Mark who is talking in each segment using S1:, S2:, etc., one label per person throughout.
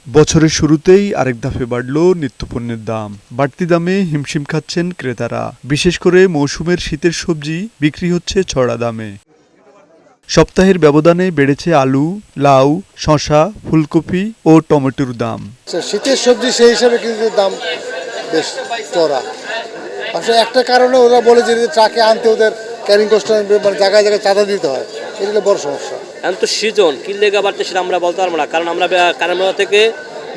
S1: বছরের শুরুতেই আরেক ধাপে বাড়ল নিত্যপণ্যের দাম। বাড়তি দামে হিমশিম খাচ্ছেন ক্রেতারা। বিশেষ করে মৌসুমের শীতের সবজি বিক্রি হচ্ছে চড়া দামে। সপ্তাহের ব্যবধানে বেড়েছে আলু, লাউ, শসা, ফুলকপি ও টমেটোর দাম।
S2: শীতের সবজি সেই হিসাবে কিন্তু দাম বেশ চড়া। আসলে একটা কারণে ওরা বলে যে ট্রাকে আনতে ওদের ক্যারিং কষ্ট, মানে জায়গায় জায়গায় চাঁদা দিতে হয়, এটা হলো বড় সমস্যা।
S3: এখন তো সিজন কি লেগে বাড়ছে সেটা আমরা বলতে পারবো না, কারণ আমরা কারখানা থেকে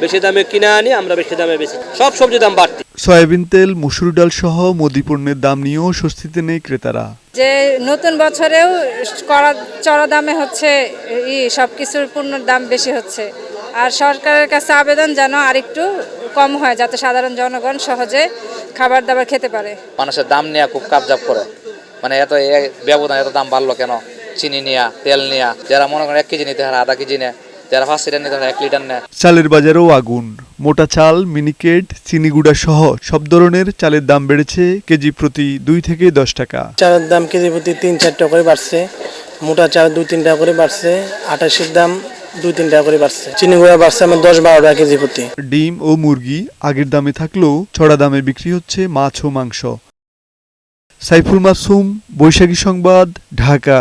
S3: বেশি দামে কিনে আনি, আমরা বেশি দামে বেশি, সব সবজি দাম বাড়তি।
S1: সয়াবিন তেল, মসুর ডাল সহ মুদি পণ্যের দাম নিয়েও স্বস্তিতে নেই ক্রেতারা।
S4: যে নতুন বছরেও চড়া দামে হচ্ছে সব কিছুর পণ্যের দাম বেশি হচ্ছে। আর সরকারের কাছে আবেদন যেন আরেকটু কম হয়, যাতে সাধারণ জনগণ সহজে খাবার দাবার খেতে পারে।
S5: মানুষের দাম নেওয়া খুব কাবজাব করে, মানে এত ব্যবধান, এত দাম বাড়লো কেন? চিনি নেয়া, তেল নেয়া, যারা মনে করেন 1 কেজি নিতে হয় আধা কেজি নেয়, যারা 5 লিটার নিতে হয় 1 লিটার নেয়।
S1: চালের বাজারেও আগুন। মোটা চাল, মিনিকেট, চিনিগুড়া সহ সব ধরনের চালের দাম বেড়েছে কেজি প্রতি 2 থেকে 10 টাকা।
S6: চালের দাম কেজি প্রতি 3-4 টাকা করে বাড়ছে, মোটা চাল 2-3 টাকা করে বাড়ছে, আটাশের দাম 2-3 টাকা করে বাড়ছে, চিনিগুড়া বাড়ছে আমার 10-12 টাকা কেজি প্রতি।
S1: ডিম ও মুরগি আগের দামে থাকলেও চড়া দামে বিক্রি হচ্ছে মাছ ও মাংস। সাইফুল মাসুম, বৈশাখী সংবাদ, ঢাকা।